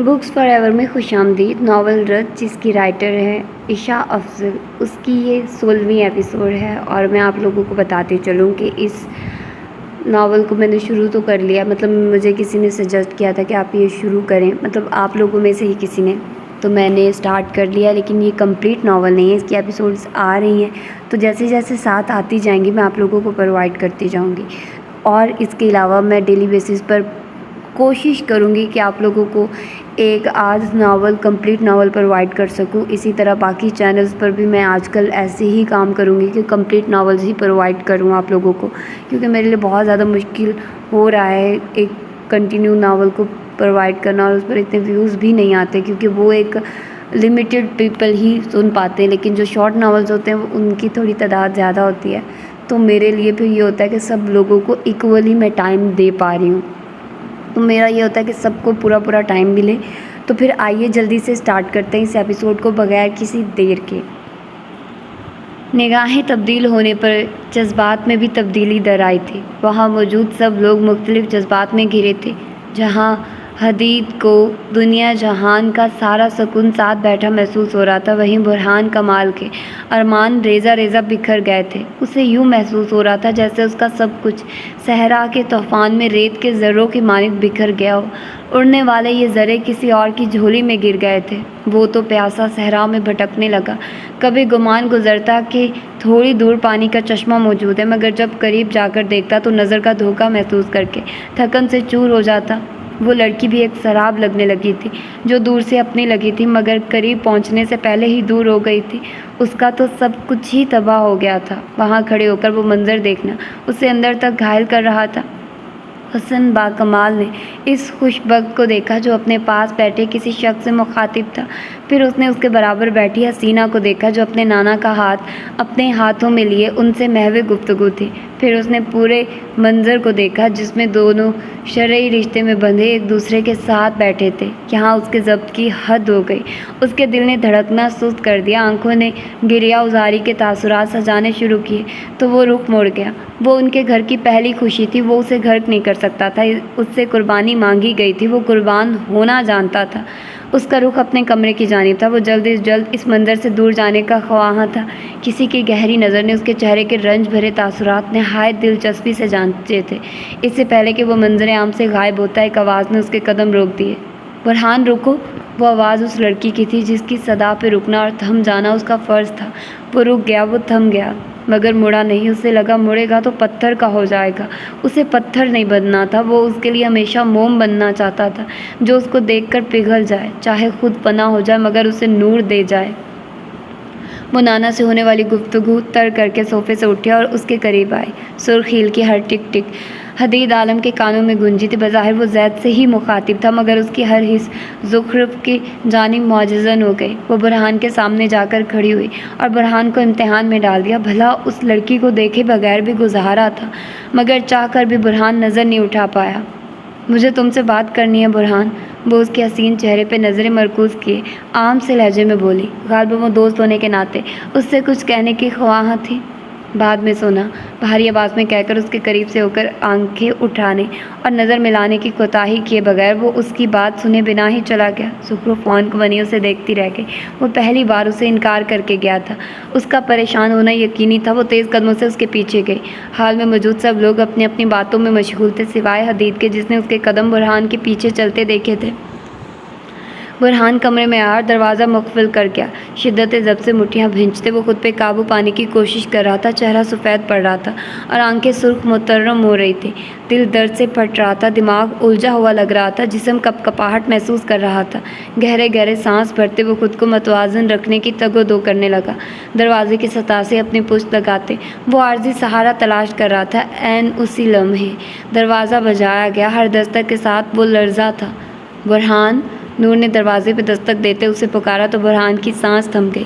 Books for ever میں خوش آمدید۔ ناول رت جس کی رائٹر ہے عشا افضل، اس کی یہ 16ویں ایپیسوڈ ہے اور میں آپ لوگوں کو بتاتے چلوں کہ اس ناول کو میں نے شروع تو کر لیا، مطلب مجھے کسی نے سجیسٹ کیا تھا کہ آپ یہ شروع کریں، مطلب آپ لوگوں میں سے ہی کسی نے، تو میں نے اسٹارٹ کر لیا، لیکن یہ کمپلیٹ ناول نہیں ہے، اس کی ایپیسوڈز آ رہی ہیں تو جیسے جیسے ساتھ آتی جائیں گی میں آپ لوگوں کو پرووائڈ کرتی جاؤں گی۔ اور اس کے علاوہ میں ڈیلی بیسس پر کوشش کروں گی کہ آپ لوگوں کو ایک آدھ ناول کمپلیٹ ناول پرووائڈ کر سکوں۔ اسی طرح باقی چینلز پر بھی میں آج کل ایسے ہی کام کروں گی کہ کمپلیٹ ناولز ہی پرووائڈ کروں آپ لوگوں کو، کیونکہ میرے لیے بہت زیادہ مشکل ہو رہا ہے ایک کنٹینیو ناول کو پرووائڈ کرنا، اور اس پر اتنے ویوز بھی نہیں آتے کیونکہ وہ ایک لمیٹڈ پیپل ہی سن پاتے ہیں، لیکن جو شارٹ ناولز ہوتے ہیں ان کی تھوڑی تعداد زیادہ ہوتی ہے، تو میرے لیے پھر یہ ہوتا ہے کہ سب لوگوں کو ایکولی میں ٹائم دے پا رہی ہوں، تو میرا یہ ہوتا ہے کہ سب کو پورا ٹائم ملے۔ تو پھر آئیے جلدی سے سٹارٹ کرتے ہیں اس ایپیسوڈ کو بغیر کسی دیر کے۔ نگاہیں تبدیل ہونے پر جذبات میں بھی تبدیلی در آئی تھی۔ وہاں موجود سب لوگ مختلف جذبات میں گھرے تھے۔ جہاں حدید کو دنیا جہان کا سارا سکون ساتھ بیٹھا محسوس ہو رہا تھا، وہیں برہان کمال کے ارمان ریزہ ریزہ بکھر گئے تھے۔ اسے یوں محسوس ہو رہا تھا جیسے اس کا سب کچھ صحرا کے طوفان میں ریت کے ذروں کی مانند بکھر گیا ہو۔ اڑنے والے یہ ذرے کسی اور کی جھولی میں گر گئے تھے۔ وہ تو پیاسا صحرا میں بھٹکنے لگا۔ کبھی گمان گزرتا کہ تھوڑی دور پانی کا چشمہ موجود ہے، مگر جب قریب جا کر دیکھتا تو نظر کا دھوکہ محسوس کر کے تھکن سے چور ہو جاتا۔ وہ لڑکی بھی ایک سراب لگنے لگی تھی، جو دور سے اپنی لگی تھی مگر قریب پہنچنے سے پہلے ہی دور ہو گئی تھی۔ اس کا تو سب کچھ ہی تباہ ہو گیا تھا۔ وہاں کھڑے ہو کر وہ منظر دیکھنا اسے اندر تک گھائل کر رہا تھا۔ حسن با کمال نے اس خوش بخت کو دیکھا جو اپنے پاس بیٹھے کسی شخص سے مخاطب تھا۔ پھر اس نے اس کے برابر بیٹھی حسینہ کو دیکھا جو اپنے نانا کا ہاتھ اپنے ہاتھوں میں لیے ان سے محو گفتگو تھی۔ پھر اس نے پورے منظر کو دیکھا جس میں دونوں شرعی رشتے میں بندھے ایک دوسرے کے ساتھ بیٹھے تھے۔ یہاں اس کے ضبط کی حد ہو گئی۔ اس کے دل نے دھڑکنا سست کر دیا، آنکھوں نے گریا ازاری کے تاثرات سجانے شروع کیے، تو وہ رخ موڑ گیا۔ وہ ان کے گھر کی پہلی خوشی تھی، وہ اسے غرق نہیں کر سکتا تھا، اس سے قربانی مانگی گئی تھی، وہ قربان ہونا جانتا تھا۔ اس کا رخ اپنے کمرے کی جانب تھا، وہ جلد از جلد اس منظر سے دور جانے کا خواہاں تھا۔ کسی کی گہری نظر نے اس کے چہرے کے رنج بھرے تاثرات نہایت دلچسپی سے جانچے تھے۔ اس سے پہلے کہ وہ منظر عام سے غائب ہوتا، ایک آواز نے اس کے قدم روک دیے۔ برہان رکو! وہ آواز اس لڑکی کی تھی جس کی صدا پہ رکنا اور تھم جانا اس کا فرض تھا۔ وہ رک گیا، وہ تھم گیا، مگر مڑا نہیں۔ اسے لگا مڑے گا تو پتھر کا ہو جائے گا۔ اسے پتھر نہیں بننا تھا، وہ اس کے لیے ہمیشہ موم بننا چاہتا تھا جو اس کو دیکھ کر پگھل جائے، چاہے خود فنا ہو جائے مگر اسے نور دے جائے۔ وہ نانا سے ہونے والی گفتگو تر کر کے صوفے سے اٹھے اور اس کے قریب آئے۔ سرخ ہیل کی ہر ٹک ٹک حدید عالم کے کانوں میں گونجی تھی۔ بظاہر وہ زید سے ہی مخاطب تھا مگر اس کی ہر حس زخرف کی جانب معجزن ہو گئی۔ وہ برہان کے سامنے جا کر کھڑی ہوئی اور برہان کو امتحان میں ڈال دیا۔ بھلا اس لڑکی کو دیکھے بغیر بھی گزارا تھا، مگر چاہ کر بھی برہان نظر نہیں اٹھا پایا۔ مجھے تم سے بات کرنی ہے برہان، وہ اس کے حسین چہرے پہ نظریں مرکوز کیے عام سے لہجے میں بولی۔ غالباً وہ دوست ہونے کے ناطے اس سے کچھ کہنے کی خواہاں تھی۔ بعد میں سونا، بھاری آواز میں کہہ کر اس کے قریب سے ہو کر آنکھیں اٹھانے اور نظر ملانے کی کوتاہی کیے بغیر وہ اس کی بات سنے بنا ہی چلا گیا۔ زخرف فونک بنی اسے دیکھتی رہ گئی۔ وہ پہلی بار اسے انکار کر کے گیا تھا، اس کا پریشان ہونا یقینی تھا۔ وہ تیز قدموں سے اس کے پیچھے گئی۔ حال میں موجود سب لوگ اپنی اپنی باتوں میں مشغول تھے سوائے حدید کے، جس نے اس کے قدم برہان کے پیچھے چلتے دیکھے تھے۔ برہان کمرے میں آیا اور دروازہ مقفل کر گیا۔ شدت ضبط سے مٹھیاں بھینچتے وہ خود پہ قابو پانے کی کوشش کر رہا تھا۔ چہرہ سفید پڑ رہا تھا اور آنکھیں سرخ مترم ہو رہی تھیں۔ دل درد سے پھٹ رہا تھا، دماغ الجھا ہوا لگ رہا تھا، جسم کپ کپاہٹ محسوس کر رہا تھا۔ گہرے گہرے سانس بھرتے وہ خود کو متوازن رکھنے کی تگ و دو کرنے لگا۔ دروازے کی سطح سے اپنی پشت لگاتے وہ عارضی سہارا تلاش کر رہا تھا۔ عین اسی لمحے دروازہ بجایا گیا۔ ہر دستک کے ساتھ وہ لرزا تھا۔ برہان! نور نے دروازے پہ دستک دیتے اسے پکارا تو برہان کی سانس تھم گئی۔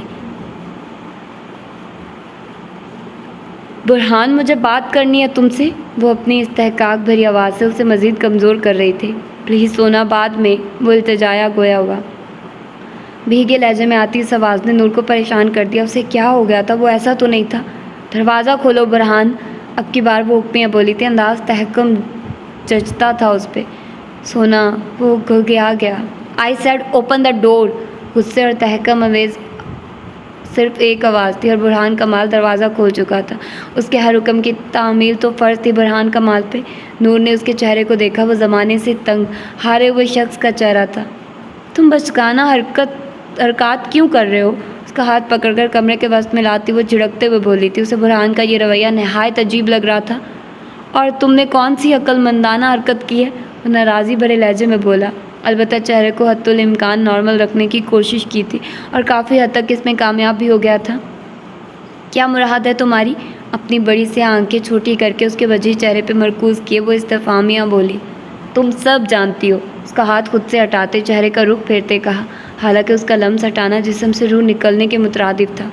برہان، مجھے بات کرنی ہے تم سے، وہ اپنی استحقاق بھری آواز سے اسے مزید کمزور کر رہی تھی۔ پلیز سونا، بعد میں، وہ التجایا گویا ہوا۔ بھیگے لہجے میں آتی اس آواز نے نور کو پریشان کر دیا۔ اسے کیا ہو گیا تھا؟ وہ ایسا تو نہیں تھا۔ دروازہ کھولو برہان، اب کی بار وہ حکمیاں بولی تھی، انداز تحکم جچتا تھا اس پہ۔ سونا، وہ گھگیا گیا۔ آئی سیڈ اوپن دا ڈور. غصے اور تحکم آمیز صرف ایک آواز تھی اور برہان کمال دروازہ کھول چکا تھا. اس کے ہر حکم کی تعمیل تو فرض تھی برہان کمال پہ. نور نے اس کے چہرے کو دیکھا. وہ زمانے سے تنگ ہارے ہوئے شخص کا چہرہ تھا. تم بچگانہ حرکات کیوں کر رہے ہو؟ اس کا ہاتھ پکڑ کر کمرے کے وسط میں لاتی وہ جھڑکتے ہوئے بولی تھی. اسے برہان کا یہ رویہ نہایت عجیب لگ رہا تھا. اور تم نے کون سی عقل مندانہ حرکت کی ہے؟ وہ ناراضی بھرے لہجے میں بولا. البتہ چہرے کو حتی الامکان نارمل رکھنے کی کوشش کی تھی اور کافی حد تک اس میں کامیاب بھی ہو گیا تھا. کیا مراد ہے تمہاری؟ اپنی بڑی سی آنکھیں چھوٹی کر کے اس کے وجیح چہرے پہ مرکوز کیے وہ استفہامیہ بولی. تم سب جانتی ہو. اس کا ہاتھ خود سے ہٹاتے چہرے کا رخ پھیرتے کہا. حالانکہ اس کا لمس ہٹانا جسم سے روح نکلنے کے مترادف تھا.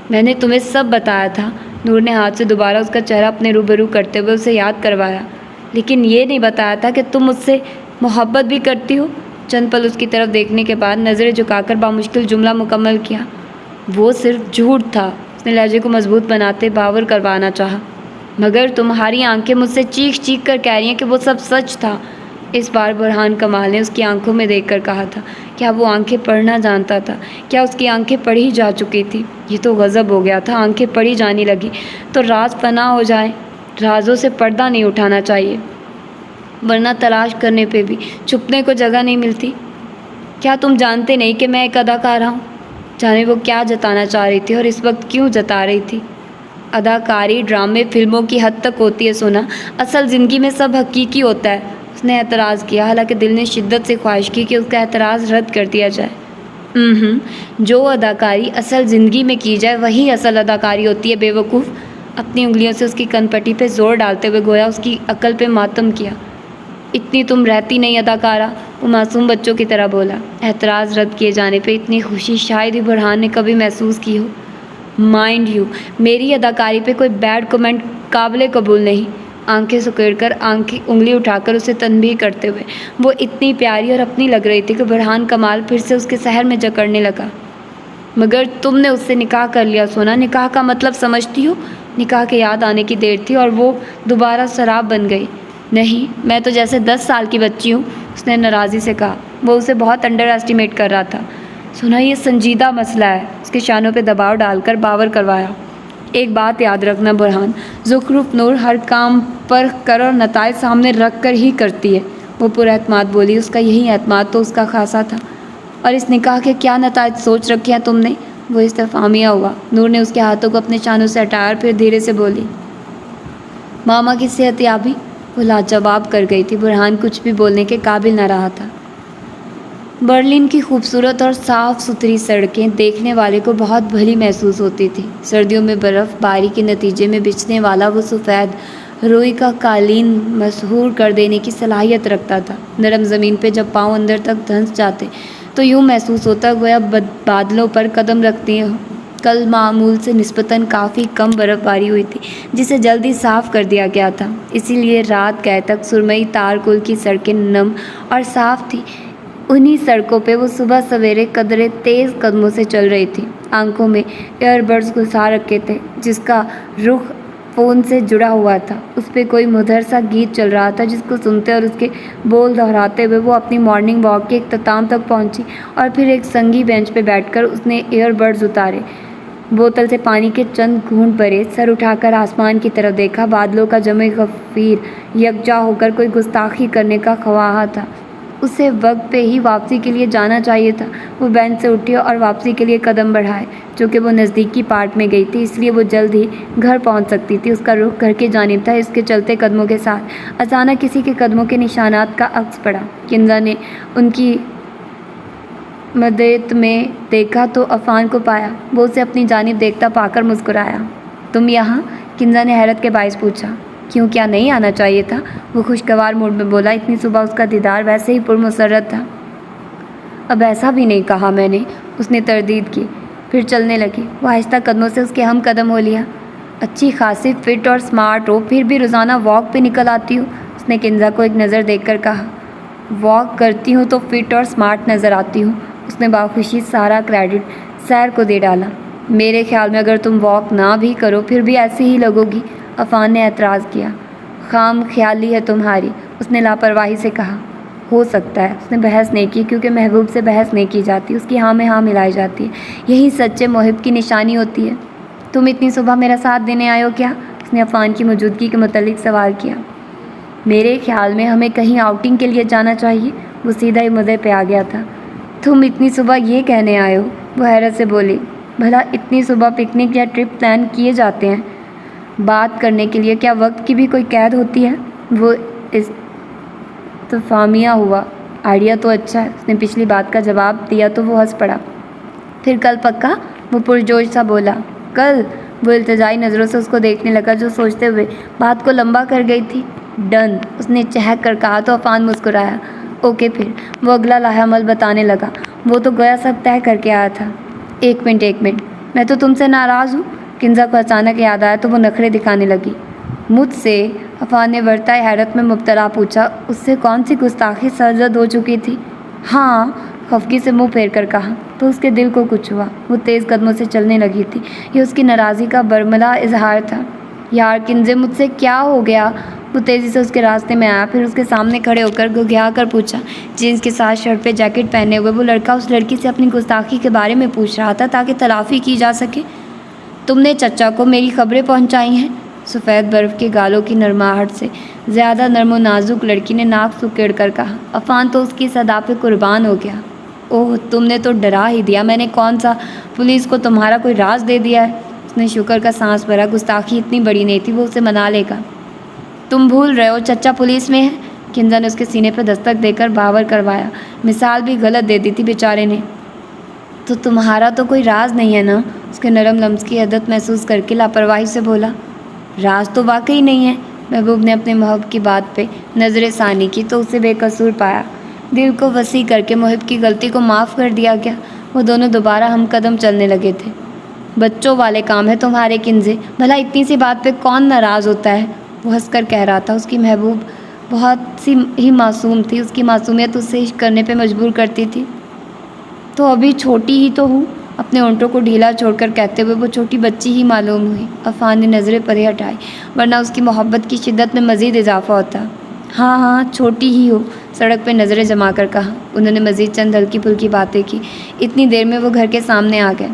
میں نے تمہیں سب بتایا تھا. نور نے ہاتھ سے دوبارہ اس کا چہرہ اپنے روبرو کرتے ہوئے اسے یاد کروایا. لیکن یہ نہیں بتایا تھا کہ تم مجھ سے محبت بھی کرتی ہو. چند پل اس کی طرف دیکھنے کے بعد نظریں جھکا کر بامشکل جملہ مکمل کیا. وہ صرف جھوٹ تھا. اس نے لہجے کو مضبوط بناتے باور کروانا چاہا. مگر تمہاری آنکھیں مجھ سے چیخ چیخ کر کہہ رہی ہیں کہ وہ سب سچ تھا. اس بار برہان کمال نے اس کی آنکھوں میں دیکھ کر کہا تھا. کیا وہ آنکھیں پڑھنا جانتا تھا؟ کیا اس کی آنکھیں پڑھی جا چکی تھی؟ یہ تو غضب ہو گیا تھا. آنکھیں پڑھی جانے لگی تو راز پناہ ہو جائے. رازوں سے پردہ نہیں اٹھانا چاہیے ورنہ تلاش کرنے پہ بھی چھپنے کو جگہ نہیں ملتی. کیا تم جانتے نہیں کہ میں ایک اداکارہ ہوں؟ جانے وہ کیا جتانا چاہ رہی تھی اور اس وقت کیوں جتا رہی تھی. اداکاری ڈرامے فلموں کی حد تک ہوتی ہے سونا. اصل زندگی میں سب حقیقی ہوتا ہے. اس نے اعتراض کیا. حالانکہ دل نے شدت سے خواہش کی کہ اس کا اعتراض رد کر دیا جائے. جو اداکاری اصل زندگی میں کی جائے وہی اصل اداکاری ہوتی ہے بے وقوف. اپنی انگلیوں سے اس کی کن پٹی پہ زور ڈالتے ہوئے گویا اس کی عقل پہ ماتم کیا. اتنی تم رہتی نہیں اداکارہ. وہ معصوم بچوں کی طرح بولا. اعتراض رد کیے جانے پہ اتنی خوشی شاید ہی برہان نے کبھی محسوس کی ہو. مائنڈ یو میری اداکاری پہ کوئی بیڈ کمنٹ قابل قبول نہیں. آنکھیں سکیڑ کر انگلی اٹھا کر اسے تنبیہ کرتے ہوئے وہ اتنی پیاری اور اپنی لگ رہی تھی کہ برہان کمال پھر سے اس کے سحر میں جکڑنے لگا. مگر تم نے اس سے نکاح کر لیا سونا. نکاح کا مطلب سمجھتی ہو؟ نکاح کے یاد آنے کی دیر تھی اور وہ دوبارہ سراب بن گئی. نہیں میں تو جیسے 10 سال کی بچی ہوں. اس نے ناراضی سے کہا. وہ اسے بہت انڈر ایسٹیمیٹ کر رہا تھا. سنا یہ سنجیدہ مسئلہ ہے. اس کے شانوں پہ دباؤ ڈال کر باور کروایا. ایک بات یاد رکھنا برہان. زخرف نور ہر کام پرکھ کر اور نتائج سامنے رکھ کر ہی کرتی ہے. وہ پر اعتماد بولی. اس کا یہی اعتماد تو اس کا خاصا تھا. اور اس نکاح کے کیا نتائج سوچ رکھے ہیں تم نے؟ وہ استفہامیہ ہوا. نور نے اس کے ہاتھوں کو اپنے شانوں سے ہٹایا اور پھر دھیرے سے بولی. ماما کی صحت یابی؟ وہ لاجواب کر گئی تھی. برہان کچھ بھی بولنے کے قابل نہ رہا تھا. برلن کی خوبصورت اور صاف ستھری سڑکیں دیکھنے والے کو بہت بھلی محسوس ہوتی تھی. سردیوں میں برف باری کے نتیجے میں بچھنے والا وہ سفید روئی کا قالین مسحور کر دینے کی صلاحیت رکھتا تھا. نرم زمین پہ جب پاؤں اندر تک دھنس جاتے تو یوں محسوس ہوتا گویا بادلوں پر قدم رکھتے ہوں. کل معمول سے نسبتاً کافی کم برف باری ہوئی تھی جسے جلدی صاف کر دیا گیا تھا. اسی لیے رات گئے تک سرمئی تار کل کی سڑکیں نم اور صاف تھیں. انہی سڑکوں پہ وہ صبح سویرے قدرے تیز قدموں سے چل رہی تھی. آنکھوں میں ایئر بڈز گھسا رکھے تھے جس کا رخ فون سے جڑا ہوا تھا. اس پہ کوئی مدھر سا گیت چل رہا تھا جس کو سنتے اور اس کے بول دہراتے ہوئے وہ اپنی مارننگ واک کے اختتام تک پہنچی. اور پھر ایک سنگی بینچ پہ بیٹھ کر اس نے ایئر بڈز اتارے, بوتل سے پانی کے چند گھونٹ بھرے, سر اٹھا کر آسمان کی طرف دیکھا. بادلوں کا جمع غفیر یکجا ہو کر کوئی گستاخی کرنے کا خواہاں تھا. اسے وقت پہ ہی واپسی کے لیے جانا چاہیے تھا. وہ بینچ سے اٹھی اور واپسی کے لیے قدم بڑھائے. چونکہ وہ نزدیکی پارٹ میں گئی تھی اس لیے وہ جلد ہی گھر پہنچ سکتی تھی. اس کا رخ گھر کی جانب تھا. اس کے چلتے قدموں کے ساتھ اچانک کسی کے قدموں کے نشانات کا عکس پڑا. کنزا نے ان کی مدیت میں دیکھا تو عفان کو پایا. وہ اسے اپنی جانب دیکھتا پا کر مسکرایا. تم یہاں؟ کنزا نے حیرت کے باعث پوچھا. کیوں, کیا نہیں آنا چاہیے تھا؟ وہ خوشگوار موڈ میں بولا. اتنی صبح اس کا دیدار ویسے ہی پرمسرت تھا. اب ایسا بھی نہیں کہا میں نے. اس نے تردید کی. پھر چلنے لگی. وہ آہستہ قدموں سے اس کے ہم قدم ہو لیا. اچھی خاصی فٹ اور سمارٹ ہو پھر بھی روزانہ واک پہ نکل آتی ہو. اس نے کنزا کو ایک نظر دیکھ کر کہا. واک کرتی ہوں تو فٹ اور سمارٹ نظر آتی ہوں. اس نے باخوشی سارا کریڈٹ سیر کو دے ڈالا. میرے خیال میں اگر تم واک نہ بھی کرو پھر بھی ایسی ہی لگو گی. عفان نے اعتراض کیا. خام خیالی ہے تمہاری. اس نے لاپرواہی سے کہا. ہو سکتا ہے۔ اس نے بحث نہیں کی کیونکہ محبوب سے بحث نہیں کی جاتی، اس کی ہاں میں ہاں ملائی جاتی ہے۔ یہی سچے محب کی نشانی ہوتی ہے۔ تم اتنی صبح میرا ساتھ دینے آئے ہو کیا؟ اس نے عفان کی موجودگی کے متعلق سوال کیا۔ میرے خیال میں ہمیں کہیں آؤٹنگ کے لیے جانا چاہیے۔ وہ سیدھا ہی مدعے پہ آ گیا تھا۔ تم اتنی صبح یہ کہنے آئے ہو؟ وہ حیرت سے بولی۔ بھلا اتنی صبح پکنک یا ٹرپ پلان کیے جاتے ہیں بات کرنے کے لیے، کیا وقت کی بھی کوئی قید ہوتی ہے؟ وہ استفہامیہ ہوا۔ آئیڈیا تو اچھا ہے۔ اس نے پچھلی بات کا جواب دیا تو وہ ہنس پڑا۔ پھر کل پکا؟ وہ پرجوش سا بولا۔ کل؟ وہ التجائی نظروں سے اس کو دیکھنے لگا جو سوچتے ہوئے بات کو لمبا کر گئی تھی۔ ڈن، اس نے چہک کر کہا تو عفان مسکرایا۔ اوکے پھر۔ وہ اگلا لاحہ عمل بتانے لگا۔ وہ تو گویا سب طے کر کے آیا تھا۔ ایک منٹ، میں تو تم سے ناراض ہوں۔ کنزا کو اچانک یاد آیا تو وہ نخرے دکھانے لگی۔ مجھ سے؟ عفان نے ورطۂ حیرت میں مبتلا پوچھا۔ اس سے کون سی گستاخی سرزد ہو چکی تھی؟ ہاں، خفگی سے منہ پھیر کر کہا۔ تو اس کے دل کو کچھ ہوا۔ وہ تیز قدموں سے چلنے لگی تھی۔ یہ اس کی ناراضی کا برملا اظہار تھا۔ یار کنزے، مجھ سے کیا ہو گیا؟ وہ تیزی سے اس کے راستے میں آیا، پھر اس کے سامنے کھڑے ہو کر گھگھیا کر پوچھا۔ جینس کے ساتھ شرٹ پہ جیکٹ پہنے ہوئے وہ لڑکا اس لڑکی سے اپنی گستاخی کے بارے میں پوچھ رہا تھا تاکہ تلافی کی جا سکے۔ تم نے چچا کو میری خبریں پہنچائی ہیں؟ سفید برف کے گالوں کی نرماہٹ سے زیادہ نرم و نازک لڑکی نے ناک سکیڑ کر کہا۔ عفان تو اس کی صدا پہ قربان ہو گیا۔ اوہ، تم نے تو ڈرا ہی دیا۔ میں نے کون سا پولیس کو تمہارا کوئی راز دے دیا ہے؟ اس نے شکر کا سانس بھرا۔ گستاخی اتنی بڑی نہیں تھی، وہ اسے منا لے گا۔ تم بھول رہے ہو چچا پولیس میں ہے۔ کنزا نے اس کے سینے پہ دستک دے کر باور کروایا۔ مثال بھی غلط دے دی تھی بیچارے نے۔ تو تمہارا تو کوئی راز نہیں ہے نا؟ اس کے نرم لمس کی عدت محسوس کر کے لاپرواہی سے بولا۔ راز تو واقعی نہیں ہے۔ محبوب نے اپنے محب کی بات پہ نظر ثانی کی تو اسے بے قصور پایا۔ دل کو وسیع کر کے محب کی غلطی کو معاف کر دیا گیا۔ وہ دونوں دوبارہ ہم قدم چلنے لگے تھے۔ بچوں والے کام ہے تمہارے کنزے، بھلا اتنی سی بات پہ کون ناراض ہوتا ہے؟ وہ ہنس کر کہہ رہا تھا۔ اس کی محبوب بہت سی ہی معصوم تھی۔ اس کی معصومیت اسے عشق کرنے پہ مجبور کرتی تھی۔ تو ابھی چھوٹی ہی تو ہوں، اپنے اونٹوں کو ڈھیلا چھوڑ کر کہتے ہوئے وہ چھوٹی بچی ہی معلوم ہوئی۔ عفان نے نظریں پرے ہٹائی، ورنہ اس کی محبت کی شدت میں مزید اضافہ ہوتا۔ ہاں چھوٹی ہی ہو، سڑک پہ نظریں جما کر کہا۔ انہوں نے مزید چند ہلکی پھلکی باتیں کی۔ اتنی دیر میں وہ گھر کے سامنے آ گئے۔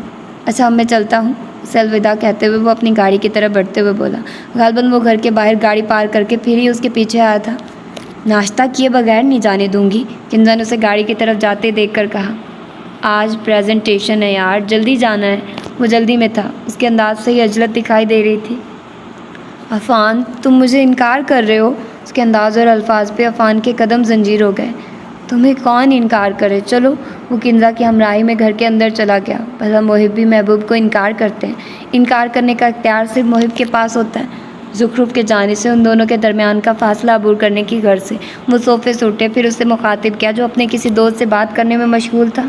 اچھا اب میں چلتا ہوں، اسے الوداع کہتے ہوئے وہ اپنی گاڑی کی طرف بڑھتے ہوئے بولا۔ غالباً وہ گھر کے باہر گاڑی پارک کر کے پھر ہی اس کے پیچھے آیا تھا۔ ناشتہ کیے بغیر نہیں جانے دوں گی، کنزا نے اسے گاڑی کی طرف جاتے دیکھ کر کہا۔ آج پریزنٹیشن ہے یار، جلدی جانا ہے۔ وہ جلدی میں تھا، اس کے انداز سے ہی عجلت دکھائی دے رہی تھی۔ عفان، تم مجھے انکار کر رہے ہو؟ اس کے انداز اور الفاظ پہ عفان کے قدم زنجیر ہو گئے۔ تمہیں کون انکار کرے، چلو۔ وہ کنزا کی ہمراہی میں گھر کے اندر چلا گیا۔ بھلا محب بھی محبوب کو انکار کرتے ہیں؟ انکار کرنے کا اختیار صرف محب کے پاس ہوتا ہے۔ زخرف کے جانے سے ان دونوں کے درمیان کا فاصلہ عبور کرنے کی غرض سے وہ صوفے سے اٹھے، پھر اسے مخاطب کیا جو اپنے کسی دوست سے بات کرنے میں مشغول تھا۔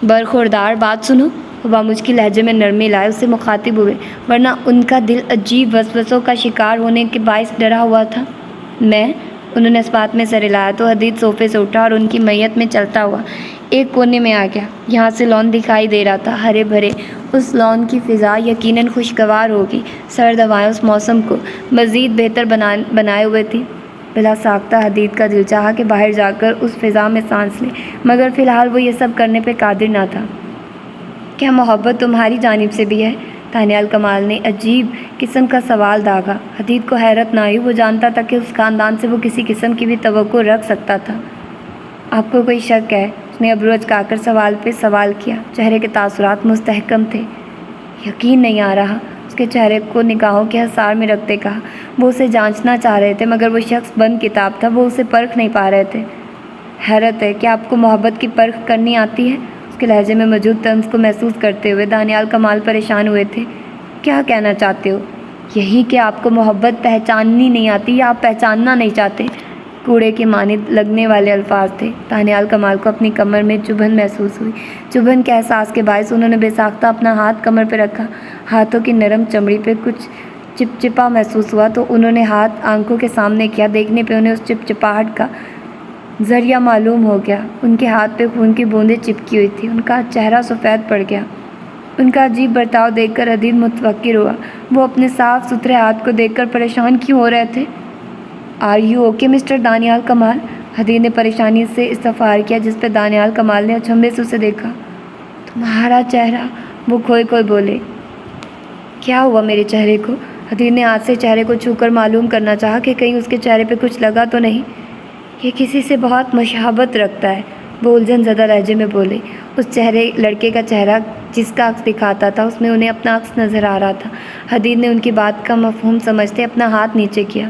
برخوردار، بات سنو۔ وہ بامشکل لہجے میں نرمی لائے اسے مخاطب ہوئے، ورنہ ان کا دل عجیب وسوسوں کا شکار ہونے کے باعث ڈرا ہوا تھا۔ میں؟ انہوں نے اس بات میں سر ہلایا تو حدید صوفے سے اٹھا اور ان کی میت میں چلتا ہوا ایک کونے میں آ گیا۔ یہاں سے لان دکھائی دے رہا تھا، ہرے بھرے۔ اس لان کی فضا یقیناً خوشگوار ہوگی۔ سرد ہوائیں اس موسم کو مزید بہتر بنائے ہوئے تھی۔ بلا ساختہ حدید کا دل چاہا کہ باہر جا کر اس فضا میں سانس لے، مگر فی الحال وہ یہ سب کرنے پہ قادر نہ تھا۔ کیا محبت تمہاری جانب سے بھی ہے؟ دانیال کمال نے عجیب قسم کا سوال داغا۔ حدید کو حیرت نہ ہوئی، وہ جانتا تھا کہ اس خاندان سے وہ کسی قسم کی بھی توقع رکھ سکتا تھا۔ آپ کو کوئی شک ہے؟ اس نے ابرو اچکا کر سوال پہ سوال کیا۔ چہرے کے تاثرات مستحکم تھے۔ یقین نہیں آ رہا، اس کے چہرے کو نگاہوں کے حصار میں رکھتے کہا۔ وہ اسے جانچنا چاہ رہے تھے مگر وہ شخص بند کتاب تھا، وہ اسے پرکھ نہیں پا رہے تھے۔ حیرت ہے کہ آپ کو محبت کی پرکھ کرنی آتی ہے؟ اس کے لہجے میں موجود طنز کو محسوس کرتے ہوئے دانیال کمال پریشان ہوئے تھے۔ کیا کہنا چاہتے ہو؟ یہی کہ آپ کو محبت پہچاننی نہیں آتی یا آپ پہچاننا نہیں چاہتے؟ کوڑے کے مانند لگنے والے الفاظ تھے۔ دانیال کمال کو اپنی کمر میں چبھن محسوس ہوئی۔ چبھن کے احساس کے باعث انہوں نے بے ساختہ اپنا ہاتھ کمر پہ رکھا۔ ہاتھوں کی نرم چمڑی پہ کچھ چپچپا محسوس ہوا تو انہوں نے ہاتھ آنکھوں کے سامنے کیا۔ دیکھنے پہ انہیں اس چپچپاہٹ کا ذریعہ معلوم ہو گیا۔ ان کے ہاتھ پہ خون کی بوندیں چپکی ہوئی تھیں۔ ان کا چہرہ سفید پڑ گیا۔ ان کا عجیب برتاؤ دیکھ کر حدید متفکر ہوا۔ وہ اپنے صاف ستھرے ہاتھ کو دیکھ کر پریشان کیوں ہو رہے تھے؟ Are you okay mister Danial Kamal? Hadeed نے پریشانی سے استفسار کیا، جس پہ دانیال کمال نے اچنبھے سے اسے دیکھا۔ تمہارا چہرہ، وہ کھوئے کھوئے بولے۔ کیا ہوا میرے چہرے کو؟ حدید نے ہاتھ سے چہرے کو چھو کر معلوم کرنا چاہا کہ کہیں اس کے چہرے پہ کچھ لگا تو نہیں۔ یہ کسی سے بہت مشابہت رکھتا ہے، وہ الجھن زدہ لہجے میں بولے۔ اس لڑکے کا چہرہ جس کا عکس دکھاتا تھا، اس میں انہیں اپنا عکس نظر آ رہا تھا۔ حدید نے ان کی بات کا مفہوم سمجھتے اپنا ہاتھ نیچے کیا۔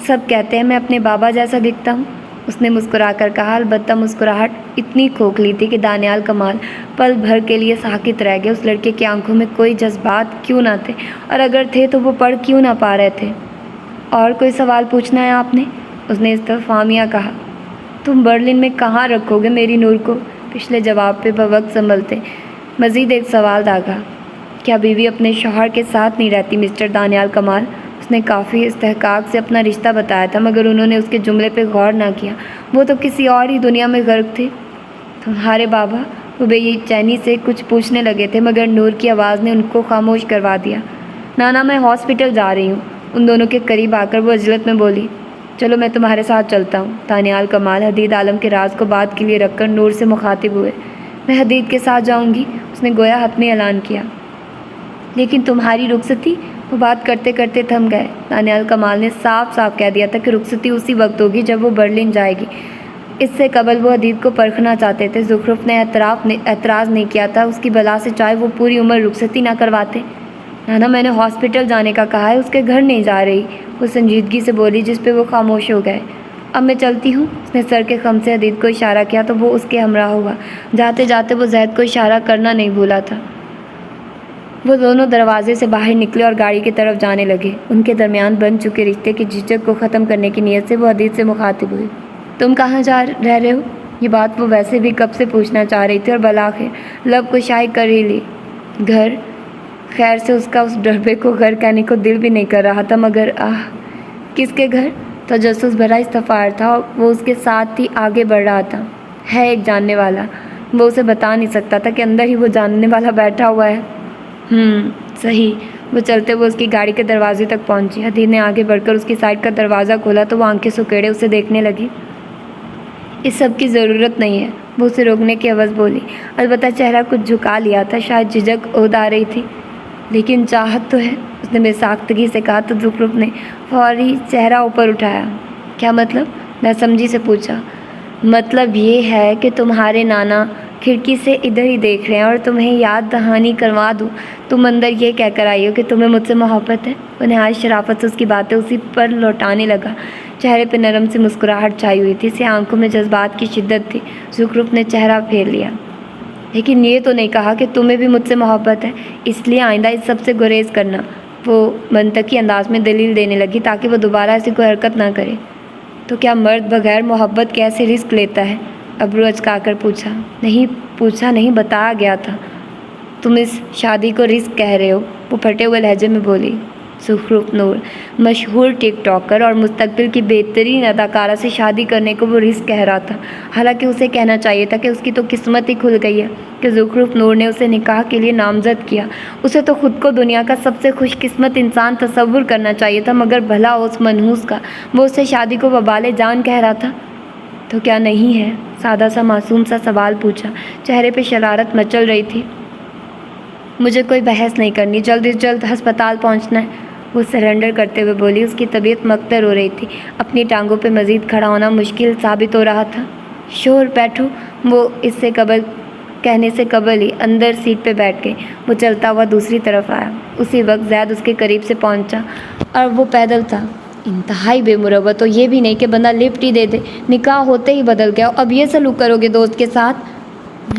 سب کہتے ہیں میں اپنے بابا جیسا دکھتا ہوں، اس نے مسکرا کر کہا۔ البتہ مسکراہٹ اتنی کھوکھلی تھی کہ دانیال کمال پل بھر کے لیے ساکت رہ گئے۔ اس لڑکے کی آنکھوں میں کوئی جذبات کیوں نہ تھے، اور اگر تھے تو وہ پڑھ کیوں نہ پا رہے تھے۔ اور کوئی سوال پوچھنا ہے آپ نے؟ اس نے استفہامیہ کہا۔ تم برلن میں کہاں رکھو گے میری نور کو؟ پچھلے جواب پہ بوقت سنبھلتے مزید ایک سوال داغا۔ کیا بیوی اپنے شوہر کے ساتھ نہیں رہتی مسٹر دانیال کمال؟ اس نے کافی استحقاق سے اپنا رشتہ بتایا تھا، مگر انہوں نے اس کے جملے پہ غور نہ کیا۔ وہ تو کسی اور ہی دنیا میں غرق تھے۔ تمہارے بابا؟ وہ بے چینی سے کچھ پوچھنے لگے تھے، مگر نور کی آواز نے ان کو خاموش کروا دیا۔ نانا میں ہاسپٹل جا رہی ہوں۔ ان دونوں کے قریب آ کر وہ عجلت میں بولی۔ چلو میں تمہارے ساتھ چلتا ہوں۔ دانیال کمال حدید عالم کے راز کو بات کے لیے رکھ کر نور سے مخاطب ہوئے۔ میں حدید کے ساتھ جاؤں گی، اس نے گویا حتمی اعلان کیا۔ لیکن تمہاری رخصتی؟ وہ بات کرتے کرتے تھم گئے۔ دانیال کمال نے صاف صاف کہہ دیا تھا کہ رخصتی اسی وقت ہوگی جب وہ برلن جائے گی۔ اس سے قبل وہ حدید کو پرکھنا چاہتے تھے۔ زخرف نے اعتراض نہیں کیا تھا، اس کی بلا سے چاہے وہ پوری عمر رخصتی نہ کرواتے۔ نانا میں نے ہاسپٹل جانے کا کہا ہے، اس کے گھر نہیں جا رہی، وہ سنجیدگی سے بولی، جس پہ وہ خاموش ہو گئے۔ اب میں چلتی ہوں، اس نے سر کے خم سے حدید کو اشارہ کیا تو وہ اس کے ہمراہ ہوا۔ جاتے جاتے وہ زید کو اشارہ کرنا نہیں بھولا تھا۔ وہ دونوں دروازے سے باہر نکلے اور گاڑی کی طرف جانے لگے۔ ان کے درمیان بن چکے رشتے کی جھجک کو ختم کرنے کی نیت سے وہ حدید سے مخاطب ہوئی۔ تم کہاں رہ رہے ہو؟ یہ بات وہ ویسے بھی کب سے پوچھنا چاہ رہی تھی، اور بالآخر لب کشائی کر ہی لی۔ گھر؟ خیر سے اس کا اس ڈربے کو گھر کہنے کو دل بھی نہیں کر رہا تھا، مگر کس کے گھر؟ تجسس بھرا استفسار تھا، اور وہ اس کے ساتھ ہی آگے بڑھ رہا تھا۔ ہے ایک جاننے والا، وہ اسے بتا نہیں سکتا تھا کہ اندر ہی وہ جاننے والا بیٹھا ہوا ہے۔ صحیح۔ وہ چلتے ہوئے اس کی گاڑی کے دروازے تک پہنچی۔ حدید نے آگے بڑھ کر اس کی سائڈ کا دروازہ کھولا تو وہ آنکھیں سکیڑے اسے دیکھنے لگی۔ اس سب کی ضرورت نہیں ہے، وہ اسے روکنے کی عوض بولی۔ البتہ چہرہ کچھ جھکا لیا تھا، شاید جھجک عہد آ رہی تھی۔ لیکن چاہت تو ہے، اس نے بے ساختگی سے کہا تو زخرف نے فوری چہرہ اوپر اٹھایا۔ کیا مطلب؟ میں سمجھی سے پوچھا۔ مطلب یہ ہے کہ تمہارے نانا کھڑکی سے ادھر ہی دیکھ رہے ہیں، اور تمہیں یاد دہانی کروا دوں، تم اندر یہ کہہ کر آئی ہو کہ تمہیں مجھ سے محبت ہے۔ وہ نہایت شرافت سے اس کی باتیں اسی پر لوٹانے لگا۔ چہرے پہ نرم سی مسکراہٹ چھائی ہوئی تھی، اسے آنکھوں میں جذبات کی شدت تھی۔ زخرف نے چہرہ پھیر لیا۔ لیکن یہ تو نہیں کہا کہ تمہیں بھی مجھ سے محبت ہے، اس لیے آئندہ اس سب سے گریز کرنا، وہ منطقی انداز میں دلیل دینے لگی تاکہ وہ دوبارہ ایسی کوئی حرکت نہ کرے۔ تو کیا مرد بغیر محبت کے ایسے رسک لیتا ہے؟ ابرو اچکا کر پوچھا۔ نہیں بتایا گیا تھا۔ تم اس شادی کو رسک کہہ رہے ہو، وہ پھٹے ہوئے لہجے میں بولی۔ زخرف نور مشہور ٹک ٹاکر اور مستقبل کی بہترین اداکارہ سے شادی کرنے کو وہ رسک کہہ رہا تھا، حالانکہ اسے کہنا چاہیے تھا کہ اس کی تو قسمت ہی کھل گئی ہے کہ زخرف نور نے اسے نکاح کے لیے نامزد کیا۔ اسے تو خود کو دنیا کا سب سے خوش قسمت انسان تصور کرنا چاہیے تھا، مگر بھلا اس منحوس کا، وہ اس سے شادی کو وبال جان کہہ رہا تھا۔ تو کیا نہیں ہے؟ سادہ سا معصوم سا سوال پوچھا، چہرے پہ شرارت مچل رہی تھی۔ مجھے کوئی بحث نہیں کرنی، جلد از جلد ہسپتال پہنچنا ہے، وہ سرنڈر کرتے ہوئے بولی۔ اس کی طبیعت مکدر ہو رہی تھی، اپنی ٹانگوں پہ مزید کھڑا ہونا مشکل ثابت ہو رہا تھا۔ شور بیٹھو، وہ اس سے کہنے سے قبل ہی اندر سیٹ پہ بیٹھ گئی۔ وہ چلتا ہوا دوسری طرف آیا۔ اسی وقت زید اس کے قریب سے پہنچا، اور وہ پیدل تھا۔ انتہائی بے مروت ہو، یہ بھی نہیں کہ بندہ لفٹ ہی دے دے، نکاح ہوتے ہی بدل گیا، اب یہ سلوک کرو گے دوست کے ساتھ؟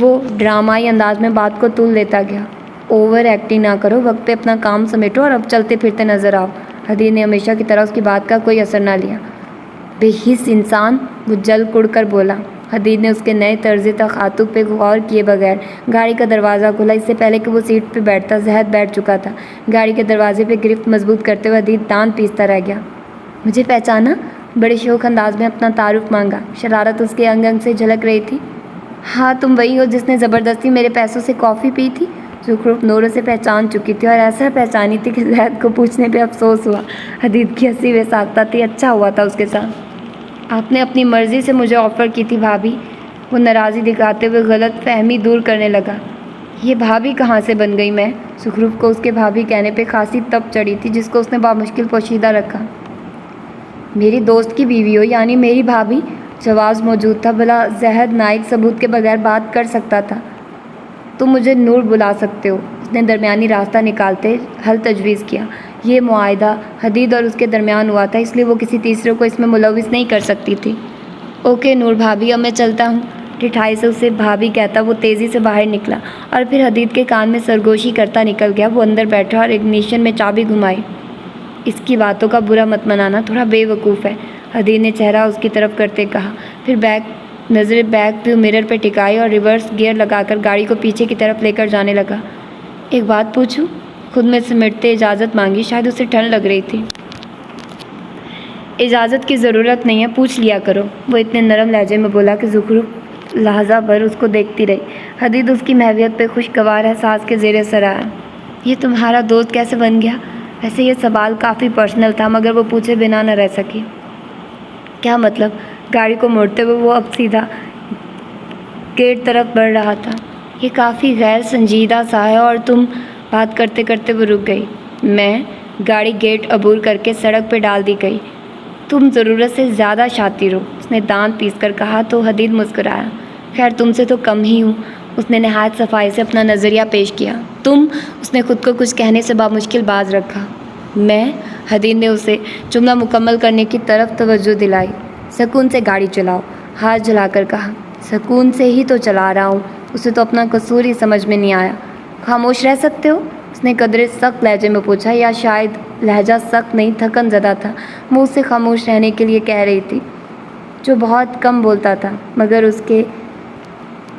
وہ ڈرامائی انداز میں بات کو طول دیتا گیا۔ اوور ایکٹنگ نہ کرو، وقت پہ اپنا کام سمیٹو اور اب چلتے پھرتے نظر آؤ۔ حدید نے ہمیشہ کی طرح اس کی بات کا کوئی اثر نہ لیا۔ بے حس انسان، وہ جل کڑ کر بولا۔ حدید نے اس کے نئے طرز تخاطب پہ غور کیے بغیر گاڑی کا دروازہ کھولا۔ اس سے پہلے کہ وہ سیٹ پہ بیٹھتا، زہد بیٹھ چکا تھا۔ گاڑی کے دروازے پہ گرفت مضبوط کرتے ہوئے حدید دانت پیستا رہ گیا۔ مجھے پہچانا؟ بڑے شوق انداز میں اپنا تعارف مانگا۔ شرارت اس کے انگ انگ سے جھلک رہی تھی۔ ہاں تم وہی ہو جس نے زبردستی میرے پیسوں سے کافی پی تھی؟ زخرف نور اسے پہچان چکی تھی، اور ایسا پہچانی تھی کہ زید کو پوچھنے پہ افسوس ہوا۔ حدید کی ہنسی بے ساختہ تھی، اچھا ہوا تھا اس کے ساتھ۔ آپ نے اپنی مرضی سے مجھے آفر کی تھی بھابھی۔ وہ ناراضی دکھاتے ہوئے غلط فہمی دور کرنے لگا۔ یہ بھابھی کہاں سے بن گئی میں؟ سکھروف کو اس کے بھابھی کہنے پہ خاصی تپ چڑھی تھی جس کو اس نے بامشکل پوشیدہ رکھا۔ میری دوست کی بیوی ہو یعنی میری بھابھی؟ جواز موجود تھا، بلا زہد نائک ثبوت کے بغیر بات کر سکتا تھا۔ تم مجھے نور بلا سکتے ہو، اس نے درمیانی راستہ نکالتے حل تجویز کیا۔ یہ معاہدہ حدید اور اس کے درمیان ہوا تھا، اس لیے وہ کسی تیسرے کو اس میں ملوث نہیں کر سکتی تھی۔ اوکے نور بھابھی، اب میں چلتا ہوں۔ ٹھٹھائی سے اسے بھابھی کہتا وہ تیزی سے باہر نکلا اور پھر حدید کے کان میں سرگوشی کرتا نکل گیا۔ وہ اندر بیٹھا اور اگنیشن میں چابی گھمائی۔ اس کی باتوں کا برا مت منانا، تھوڑا بے وقوف ہے، حدید نے چہرہ اس کی طرف کرتے کہا۔ پھر نظر بیک ویو مرر پہ ٹکائی اور ریورس گیئر لگا کر گاڑی کو پیچھے کی طرف لے کر جانے لگا۔ ایک بات پوچھوں؟ خود میں سمٹتے اجازت مانگی، شاید اسے ٹھنڈ لگ رہی تھی۔ اجازت کی ضرورت نہیں ہے، پوچھ لیا کرو، وہ اتنے نرم لہجے میں بولا کہ زخرف لحظہ بھر اس کو دیکھتی رہی۔ حدید اس کی محویت پہ خوشگوار احساس کے زیر اثر آیا۔ یہ تمہارا دوست کیسے بن گیا؟ ویسے یہ سوال کافی پرسنل تھا مگر وہ پوچھے بنا نہ رہ سکی۔ کیا مطلب؟ گاڑی کو موڑتے ہوئے وہ اب سیدھا گیٹ طرف بڑھ رہا تھا۔ یہ کافی غیر سنجیدہ سا ہے اور تم… بات کرتے کرتے وہ رک گئی۔ میں… گاڑی گیٹ عبور کر کے سڑک پہ ڈال دی گئی۔ تم ضرورت سے زیادہ شاطر ہو، اس نے دانت پیس کر کہا تو حدید مسکرایا۔ خیر تم سے تو کم ہی ہوں، اس نے نہایت صفائی سے اپنا نظریہ پیش کیا۔ تم… اس نے خود کو کچھ کہنے سے بامشکل باز رکھا۔ میں… حدید نے اسے جملہ مکمل کرنے کی طرف توجہ دلائی۔ سکون سے گاڑی چلاؤ، ہاتھ جلا کر کہا۔ سکون سے ہی تو چلا رہا ہوں، اسے تو اپنا قصور ہی سمجھ میں نہیں آیا۔ خاموش رہ سکتے ہو؟ اس نے قدرے سخت لہجے میں پوچھا، یا شاید لہجہ سخت نہیں تھکن زدہ تھا۔ وہ اس سے خاموش رہنے کے لیے کہہ رہی تھی، جو بہت کم بولتا تھا مگر اس کے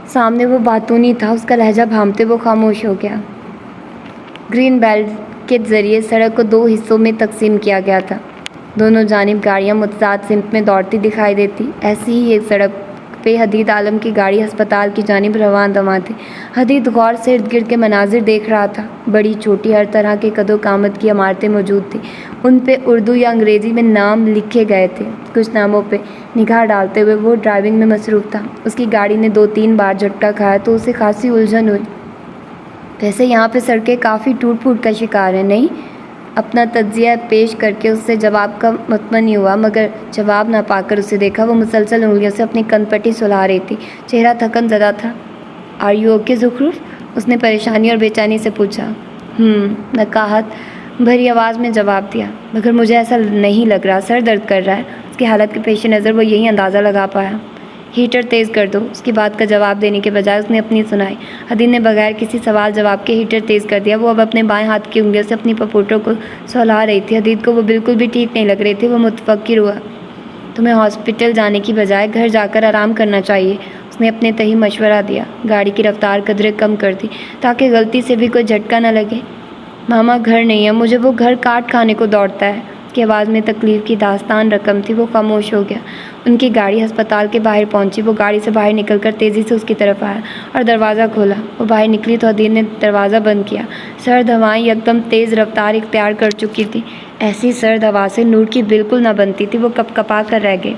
سامنے وہ باتونی تھا۔ اس کا لہجہ بھانپتے وہ خاموش ہو گیا۔ گرین بیلٹ کے ذریعے سڑک کو دو حصوں میں تقسیم کیا گیا تھا، دونوں جانب گاڑیاں متضاد سمت میں دوڑتی دکھائی دیتی۔ ایسی ہی ایک سڑک پہ حدید عالم کی گاڑی ہسپتال کی جانب رواں دواں تھی۔ حدید غور سے ارد گرد کے مناظر دیکھ رہا تھا۔ بڑی چھوٹی ہر طرح کے قد و قامت کی عمارتیں موجود تھیں، ان پہ اردو یا انگریزی میں نام لکھے گئے تھے۔ کچھ ناموں پہ نگاہ ڈالتے ہوئے وہ ڈرائیونگ میں مصروف تھا۔ اس کی گاڑی نے 2-3 بار جھٹکا کھایا تو اسے خاصی الجھن ہوئی۔ ویسے یہاں پہ سڑکیں کافی ٹوٹ پھوٹ کا شکار ہیں، نہیں؟ اپنا تجزیہ پیش کر کے اس سے جواب کا مطمئن ہوا مگر جواب نہ پا کر اسے دیکھا۔ وہ مسلسل انگلیوں سے اپنی کن پٹی سلا رہی تھی، چہرہ تھکن زدہ تھا۔ Are you okay Zukhruf? اس نے پریشانی اور بے چینی سے پوچھا۔ نقاہت بھری آواز میں جواب دیا، مگر مجھے ایسا نہیں لگ رہا، سر درد کر رہا ہے۔ اس کی حالت کے پیش نظر وہ یہی اندازہ لگا پایا۔ ہیٹر تیز کر دو، اس کی بات کا جواب دینے کے بجائے اس نے اپنی سنائی۔ حدید نے بغیر کسی سوال جواب کے ہیٹر تیز کر دیا۔ وہ اب اپنے بائیں ہاتھ کی انگلیوں سے اپنی پپوٹوں کو سہلا رہی تھی۔ حدید کو وہ بالکل بھی ٹھیک نہیں لگ رہی تھی۔ وہ متفکر ہوا۔ تمہیں ہاسپٹل جانے کی بجائے گھر جا کر آرام کرنا چاہیے، اس نے اپنے تہی مشورہ دیا۔ گاڑی کی رفتار قدرے کم کر دی تاکہ غلطی سے بھی کوئی جھٹکا نہ لگے۔ ماما گھر نہیں ہے، مجھے وہ گھر کاٹ کھانے کو دوڑتا ہے۔ اس کی آواز میں تکلیف کی داستان رقم تھی۔ وہ خاموش ہو گیا۔ ان کی گاڑی ہسپتال کے باہر پہنچی۔ وہ گاڑی سے باہر نکل کر تیزی سے اس کی طرف آیا اور دروازہ کھولا۔ وہ باہر نکلی تو حدید نے دروازہ بند کیا۔ سرد ہوائیں یکدم تیز رفتار اختیار کر چکی تھی۔ ایسی سرد ہوا سے نور کی بالکل نہ بنتی تھی۔ وہ کپ کپا کر رہ گئے۔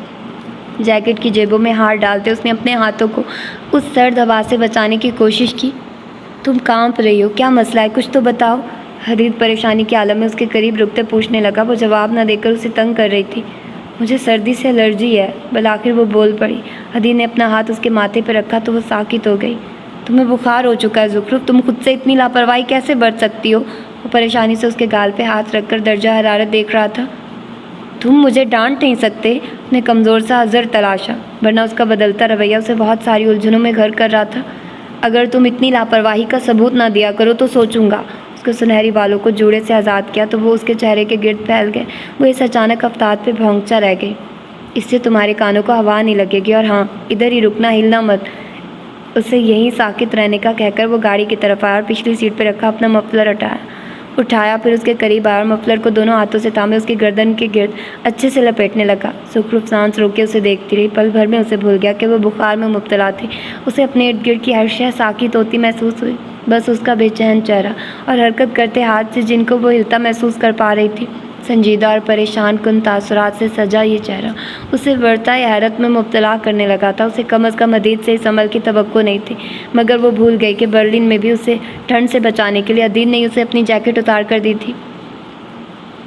جیکٹ کی جیبوں میں ہاتھ ڈالتے اس نے اپنے ہاتھوں کو اس سرد ہوا سے بچانے کی کوشش کی۔ تم کانپ رہی ہو، کیا مسئلہ ہے؟ کچھ تو بتاؤ، حدید پریشانی کے عالم میں اس کے قریب رکتے پوچھنے لگا۔ وہ جواب نہ دے کر اسے تنگ کر رہی تھی۔ مجھے سردی سے الرجی ہے، بالآخر وہ بول پڑی۔ حدید نے اپنا ہاتھ اس کے ماتھے پہ رکھا تو وہ ساکت ہو گئی۔ تمہیں بخار ہو چکا ہے زخرف، تم خود سے اتنی لاپرواہی کیسے برت سکتی ہو؟ وہ پریشانی سے اس کے گال پہ ہاتھ رکھ کر درجہ حرارت دیکھ رہا تھا۔ تم مجھے ڈانٹ نہیں سکتے، اس نے کمزور سا عذر تلاشا، ورنہ اس کا بدلتا رویہ اسے بہت ساری الجھنوں میں غرق کر رہا تھا۔ اگر تم اتنی لاپرواہی کا ثبوت نہ دیا کرو تو سوچوں گا۔ اس کے سنہری بالوں کو جوڑے سے آزاد کیا تو وہ اس کے چہرے کے گرد پھیل گئے۔ وہ اس اچانک افتاد پہ بھونکچا رہ گئی۔ اس سے تمہارے کانوں کو ہوا نہیں لگے گی، اور ہاں ادھر ہی رکنا، ہلنا مت۔ اسے یہیں ساکت رہنے کا کہہ کر وہ گاڑی کی طرف آیا اور پچھلی سیٹ پہ رکھا اپنا مفلر اٹھایا، پھر اس کے قریب آیا اور مفلر کو دونوں ہاتھوں سے تھامے اس کی گردن کے گرد اچھے سے لپیٹنے لگا۔ زخرف سانس روک کے اسے دیکھتی رہی۔ پل بھر میں اسے بھول گیا کہ وہ بخار میں مبتلا تھی۔ اسے اپنے ارد گرد کی ہر شے ساکت ہوتی محسوس ہوئی، بس اس کا بے چین چہرہ اور حرکت کرتے ہاتھ سے جن کو وہ ہلتا محسوس کر پا رہی تھی۔ سنجیدہ اور پریشان کن تاثرات سے سجا یہ چہرہ اسے ورتا حیرت میں مبتلا کرنے لگا تھا۔ اسے کم از کم حدید سے اس عمل کی توقع نہیں تھی، مگر وہ بھول گئی کہ برلن میں بھی اسے ٹھنڈ سے بچانے کے لیے حدید نے اسے اپنی جیکٹ اتار کر دی تھی۔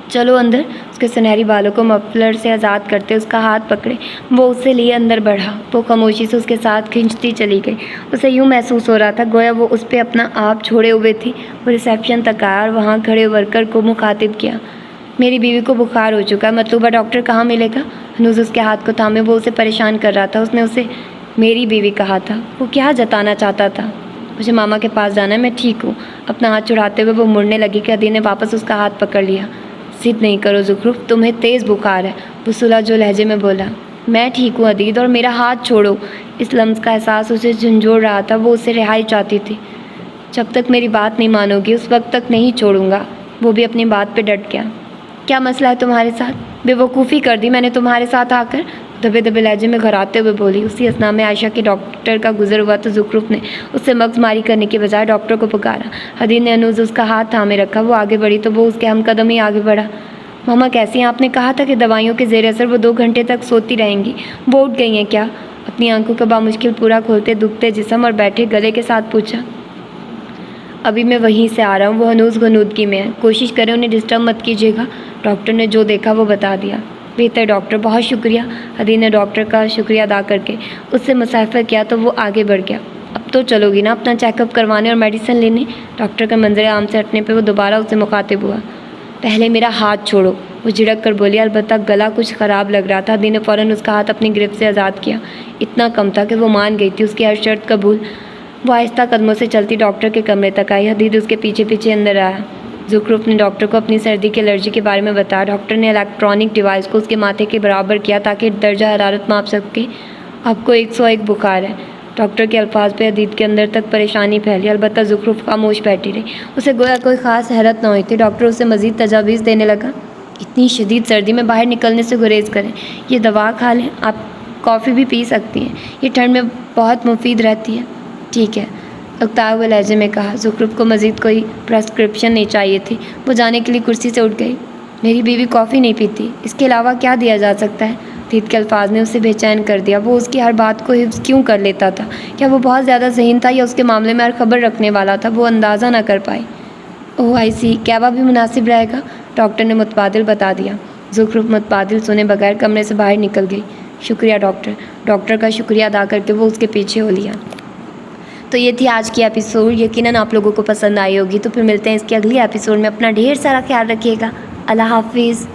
چلو اندر، اس کے سنہری بالوں کو مفلر سے آزاد کرتے اس کا ہاتھ پکڑے وہ اسے لیے اندر بڑھا۔ وہ خاموشی سے اس کے ساتھ کھنچتی چلی گئی۔ اسے یوں محسوس ہو رہا تھا گویا وہ اس پہ اپنا آپ چھوڑے ہوئے تھی۔ وہ ریسیپشن تک آیا اور وہاں کھڑے ورکر کو مخاطب کیا۔ میری بیوی کو بخار ہو چکا ہے، مطلوبہ ڈاکٹر کہاں ملے گا؟ ہنوز اس کے ہاتھ کو تھامے وہ اسے پریشان کر رہا تھا۔ اس نے اسے میری بیوی کہا تھا۔ وہ کیا جتانا چاہتا تھا؟ مجھے ماما کے پاس جانا ہے، میں ٹھیک ہوں۔ اپنا ہاتھ چھڑاتے ہوئے وہ مڑنے لگی کہ حدید نے واپس اس کا ہاتھ پکڑ لیا۔ ضد نہیں کرو زخرف، تمہیں تیز بخار ہے، وہ سلجھے لہجے میں بولا۔ میں ٹھیک ہوں حدید، اور میرا ہاتھ چھوڑو۔ اس لمس کا احساس اسے جھنجھوڑ رہا تھا۔ وہ اسے رہائی چاہتی تھی۔ جب تک میری بات نہیں مانو گی اس وقت تک نہیں چھوڑوں گا۔ وہ بھی اپنی بات پہ ڈٹ گیا۔ کیا مسئلہ ہے تمہارے ساتھ؟ بے وقوفی کر دی میں نے تمہارے ساتھ آ کر، دبے دبے لہجے میں گھراتے ہوئے بولی۔ اسی اثنا میں عائشہ کے ڈاکٹر کا گزر ہوا تو زخرف نے اس سے مغز ماری کرنے کے بجائے ڈاکٹر کو پکارا۔ حدید نے ہنوز اس کا ہاتھ تھامے رکھا۔ وہ آگے بڑھی تو وہ اس کے ہم قدم ہی آگے بڑھا۔ ماما کیسی ہیں؟ آپ نے کہا تھا کہ دوائیوں کے زیر اثر وہ 2 گھنٹے تک سوتی رہیں گی، وہ اٹھ گئی ہیں کیا؟ اپنی آنکھوں کا بامشکل پورا کھولتے دکھتے جسم اور بیٹھے گلے کے ساتھ پوچھا۔ ابھی میں وہیں سے آ رہا ہوں، وہ ہنوز غنودگی میں ہے، کوشش کریں انہیں ڈسٹرب مت کیجیے گا۔ ڈاکٹر نے جو دیکھا وہ بتا دیا۔ بہتر ڈاکٹر، بہت شکریہ۔ حدید نے ڈاکٹر کا شکریہ ادا کر کے اس سے مصافحہ کیا تو وہ آگے بڑھ گیا۔ اب تو چلو گی نا اپنا چیک اپ کروانے اور میڈیسن لینے؟ ڈاکٹر کا منظر عام سے ہٹنے پہ وہ دوبارہ اس سے مخاطب ہوا۔ پہلے میرا ہاتھ چھوڑو، وہ جھڑک کر بولی، البتہ گلا کچھ خراب لگ رہا تھا۔ حدید نے فوراً اس کا ہاتھ اپنی گرفت سے آزاد کیا۔ اتنا کم تھا کہ وہ مان گئی تھی، اس کی ہر شرط قبول۔ وہ آہستہ قدموں سے چلتی ڈاکٹر کے کمرے تک آئی۔ حدید اس کے پیچھے پیچھے اندر آیا۔ زخرف نے ڈاکٹر کو اپنی سردی کی الرجی کے بارے میں بتایا۔ ڈاکٹر نے الیکٹرانک ڈیوائس کو اس کے ماتھے کے برابر کیا تاکہ درجہ حرارت ماپ سکے۔ آپ کو 101 بخار ہے۔ ڈاکٹر کے الفاظ پہ حدید کے اندر تک پریشانی پھیلی، البتہ زخرف خاموش بیٹھی رہی۔ اسے گویا کوئی خاص حیرت نہ ہوئی تھی۔ ڈاکٹر اسے مزید تجاویز دینے لگا۔ اتنی شدید سردی میں باہر نکلنے سے گریز کریں، یہ دوا کھا لیں، آپ کافی بھی پی سکتی ہیں، یہ ٹھنڈ میں بہت مفید رہتی ہے۔ ٹھیک ہے، اکتائے ہوئے لہجے میں کہا۔ زخرف کو مزید کوئی پرسکرپشن نہیں چاہیے تھی۔ وہ جانے کے لیے کرسی سے اٹھ گئی۔ میری بیوی کافی نہیں پیتی، اس کے علاوہ کیا دیا جا سکتا ہے؟ حدید کے الفاظ نے اسے بے چین کر دیا۔ وہ اس کی ہر بات کو حفظ کیوں کر لیتا تھا؟ کیا وہ بہت زیادہ ذہین تھا یا اس کے معاملے میں ہر خبر رکھنے والا تھا؟ وہ اندازہ نہ کر پائی۔ اوہ آئی سی، کیبا بھی مناسب رہے گا، ڈاکٹر نے متبادل بتا دیا۔ زخرف متبادل سنے بغیر کمرے سے باہر نکل گئی۔ شکریہ ڈاکٹر، ڈاکٹر کا شکریہ ادا کر کے وہ اس کے پیچھے ہو لیا۔ تو یہ تھی آج کی ایپیسوڈ، یقیناً آپ لوگوں کو پسند آئی ہوگی۔ تو پھر ملتے ہیں اس کی اگلی ایپیسوڈ میں۔ اپنا ڈھیر سارا خیال رکھیے گا۔ اللہ حافظ۔